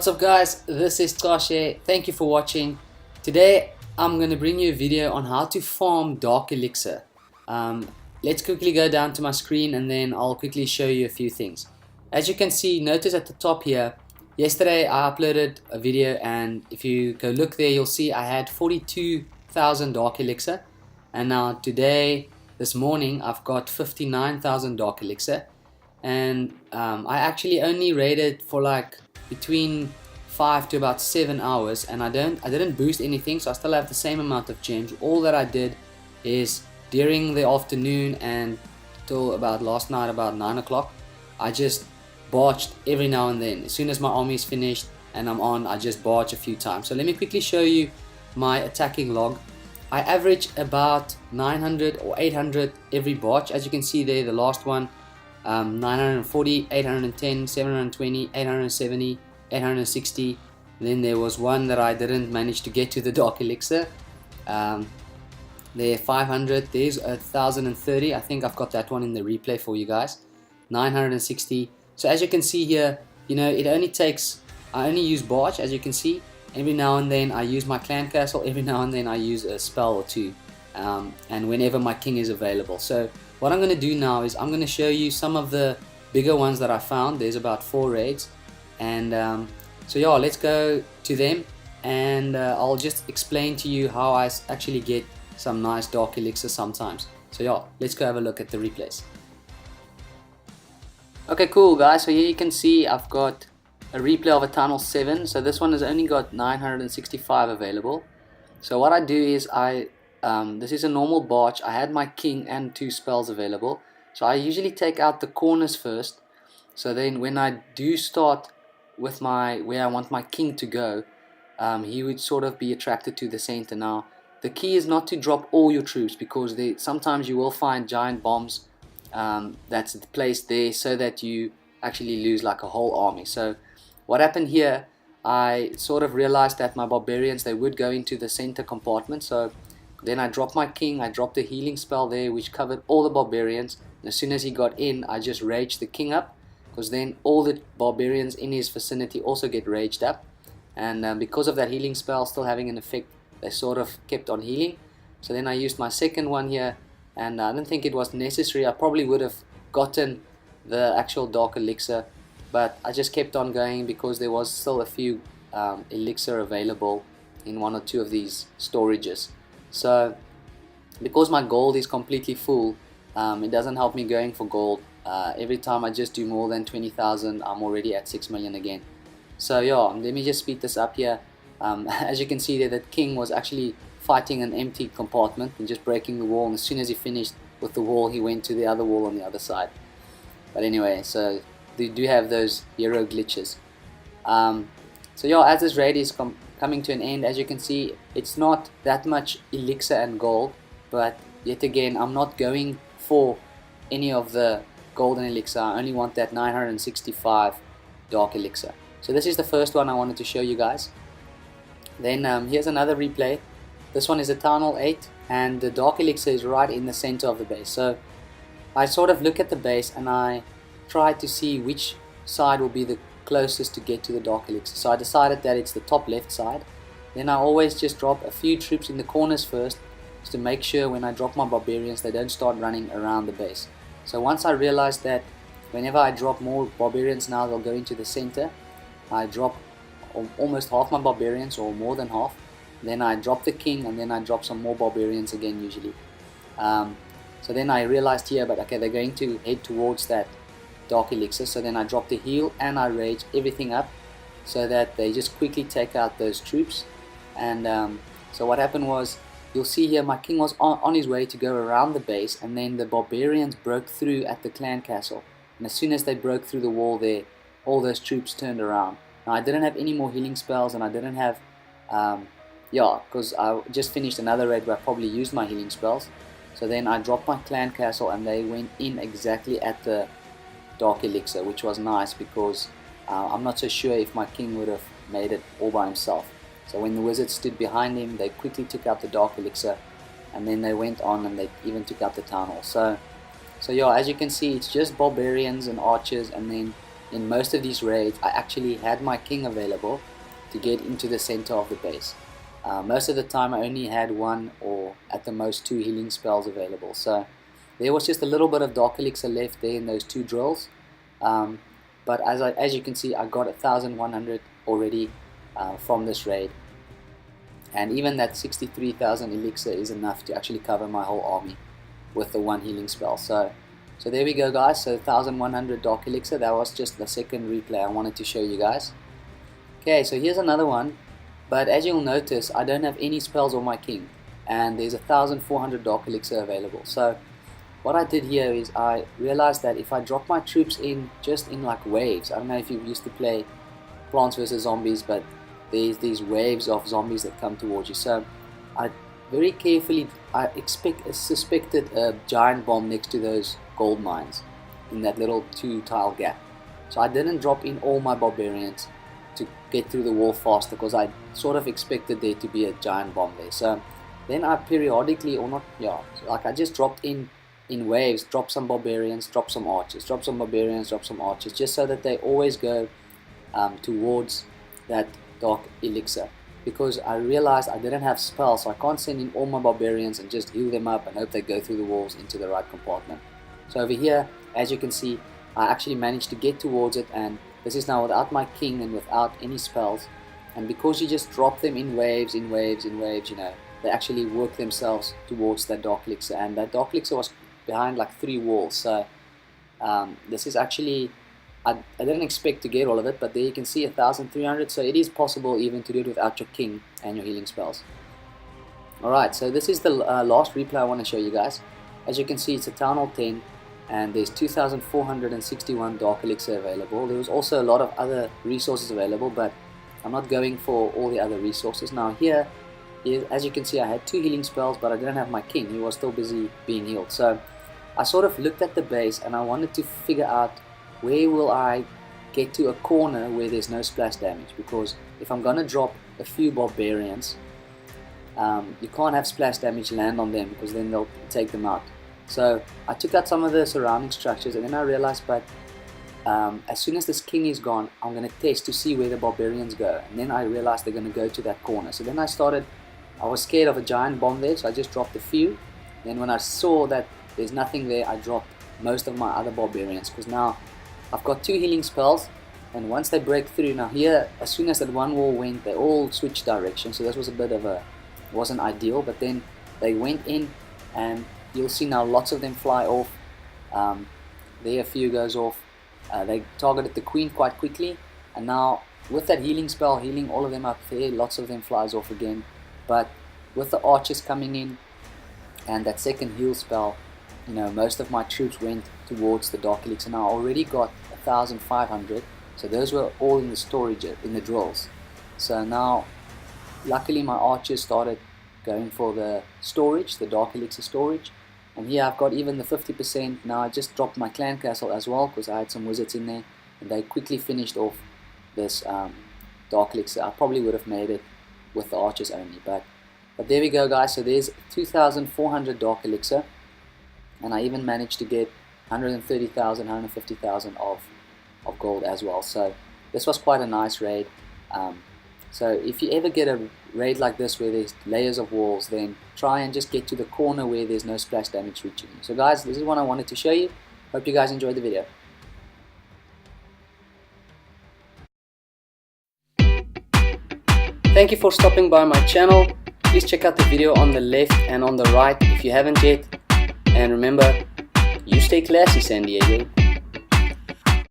What's up guys, this is Xaashe. Thank you for watching. Today I'm going to bring you a video on how to farm Dark Elixir. Let's quickly go down to my screen and then I'll quickly show you a few things. As you can see, notice at the top here, yesterday I uploaded a video, and if you go look there you'll see I had 42,000 Dark Elixir, and now today, this morning, I've got 59,000 Dark Elixir, and I actually only raided for like between 5 to about 7 hours, and I didn't boost anything, so I still have the same amount of gems. All that I did is during the afternoon and till about last night about 9 o'clock, I just barched every now and then. As soon as my army is finished and I'm on, I just barch a few times. So let me quickly show you my attacking log. I average about 900 or 800 every barch. As you can see there, the last one, 940, 810, 720, 870, 860. Then there was one that I didn't manage to get to the Dark Elixir. There 500, there's 1030. I think I've got that one in the replay for you guys. 960. So as you can see here, you know, it only takes, I only use barch, as you can see. Every now and then I use my clan castle, every now and then I use a spell or two, and whenever my king is available. So what I'm going to do now is I'm going to show you some of the bigger ones that I found. There's about 4 raids, and so yeah, let's go to them, and I'll just explain to you how I actually get some nice Dark Elixir sometimes. So yeah, let's go have a look at the replays. Okay, cool guys, so here you can see I've got a replay of a tunnel 7. So this one has only got 965 available. So what I do is this is a normal barch. I had my king and 2 spells available, so I usually take out the corners first. So then when I do start with where I want my king to go, he would sort of be attracted to the center. Now the key is not to drop all your troops, because sometimes you will find giant bombs that's placed there so that you actually lose like a whole army. So what happened here, I sort of realized that my barbarians, they would go into the center compartment. So then I dropped my king, I dropped a healing spell there which covered all the barbarians, and as soon as he got in, I just raged the king up, because then all the barbarians in his vicinity also get raged up, and because of that healing spell still having an effect, they sort of kept on healing. So then I used my second one here, and I don't think it was necessary. I probably would have gotten the actual Dark Elixir, but I just kept on going because there was still a few elixir available in 1 or 2 of these storages. So because my gold is completely full, it doesn't help me going for gold. Every time I just do more than 20,000, I'm already at 6 million again. So yeah, let me just speed this up here. As you can see there, that king was actually fighting an empty compartment and just breaking the wall, and as soon as he finished with the wall, he went to the other wall on the other side. But anyway, so they do have those hero glitches. So yeah, as this raid is coming to an end, as you can see, it's not that much elixir and gold, but yet again, I'm not going for any of the golden elixir. I only want that 965 Dark Elixir. So this is the first one I wanted to show you guys. Then here's another replay. This one is a Town Hall 8, and the Dark Elixir is right in the center of the base. So I sort of look at the base and I try to see which side will be the closest to get to the Dark Elixir. So I decided that it's the top left side. Then I always just drop a few troops in the corners first, just to make sure when I drop my barbarians, they don't start running around the base. So once I realized that whenever I drop more barbarians now, they'll go into the center, I drop almost half my barbarians, or more than half. Then I drop the king, and then I drop some more barbarians again usually. So then I realized here, but okay, they're going to head towards that Dark Elixir. So then I drop the heal and I rage everything up so that they just quickly take out those troops. And so what happened was, you'll see here my king was on his way to go around the base, and then the barbarians broke through at the clan castle. And as soon as they broke through the wall there, all those troops turned around. Now I didn't have any more healing spells, and I didn't have because I just finished another raid where I probably used my healing spells. So then I dropped my clan castle, and they went in exactly at the Dark Elixir, which was nice, because I'm not so sure if my king would have made it all by himself. So when the wizard stood behind him, they quickly took out the Dark Elixir, and then they went on and they even took out the Town Hall. So yeah, as you can see, it's just barbarians and archers, and then in most of these raids I actually had my king available to get into the center of the base. Most of the time I only had one or at the most two healing spells available, so there was just a little bit of Dark Elixir left there in those two drills. But as you can see, I got 1100 already from this raid, and even that 63,000 elixir is enough to actually cover my whole army with the one healing spell. So there we go, guys. So 1100 Dark Elixir. That was just the second replay I wanted to show you guys. Okay, so here's another one, but as you'll notice, I don't have any spells on my king, and there's 1400 Dark Elixir available. So what I did here is I realized that if I drop my troops in just in like waves, I don't know if you used to play Plants vs Zombies, but there's these waves of zombies that come towards you. So I very carefully, suspected a giant bomb next to those gold mines in that little 2-tile gap. So I didn't drop in all my barbarians to get through the wall faster, because I sort of expected there to be a giant bomb there. So then I periodically, or not, like I just dropped in waves, drop some barbarians, drop some archers, drop some barbarians, drop some archers, just so that they always go towards that Dark Elixir, because I realized I didn't have spells, so I can't send in all my barbarians and just heal them up and hope they go through the walls into the right compartment. So over here, as you can see, I actually managed to get towards it, and this is now without my king and without any spells. And because you just drop them in waves, you know, they actually work themselves towards that Dark Elixir, and that Dark Elixir was behind like 3 walls. So this is actually, I didn't expect to get all of it, but there you can see 1300, so it is possible even to do it without your king and your healing spells. Alright, so this is the last replay I want to show you guys. As you can see, it's a Town Hall 10, and there's 2461 Dark Elixir available. There was also a lot of other resources available, but I'm not going for all the other resources. Now here, as you can see, I had 2 healing spells, but I didn't have my king. He was still busy being healed. So I sort of looked at the base and I wanted to figure out where will I get to a corner where there's no splash damage, because if I'm gonna drop a few barbarians, you can't have splash damage land on them, because then they'll take them out. So I took out some of the surrounding structures, and then I realized, but as soon as this king is gone, I'm gonna test to see where the barbarians go, and then I realized they're gonna go to that corner. So then I was scared of a giant bomb there, so I just dropped a few. Then when I saw that there's nothing there, I dropped most of my other barbarians, because now I've got 2 healing spells, and once they break through, now here, as soon as that one wall went, they all switched direction. So this was a bit of a, wasn't ideal, but then they went in, and you'll see now lots of them fly off. There a few goes off. They targeted the queen quite quickly, and now with that healing spell, healing all of them up there, lots of them flies off again. But with the archers coming in and that second heal spell, you know, most of my troops went towards the Dark Elixir. Now I already got 1500, so those were all in the storage, in the drills. So now luckily my archers started going for the storage, the Dark Elixir storage, and here I've got even the 50%. Now I just dropped my clan castle as well, because I had some wizards in there, and they quickly finished off this Dark Elixir. I probably would have made it with the archers only, but there we go, guys. So there's 2400 Dark Elixir, and I even managed to get 130,000, 150,000 of gold as well. So this was quite a nice raid. So if you ever get a raid like this where there's layers of walls, then try and just get to the corner where there's no splash damage reaching you. So guys, this is what I wanted to show you. Hope you guys enjoyed the video. Thank you for stopping by my channel. Please check out the video on the left and on the right if you haven't yet. And remember, you stay classy, San Diego.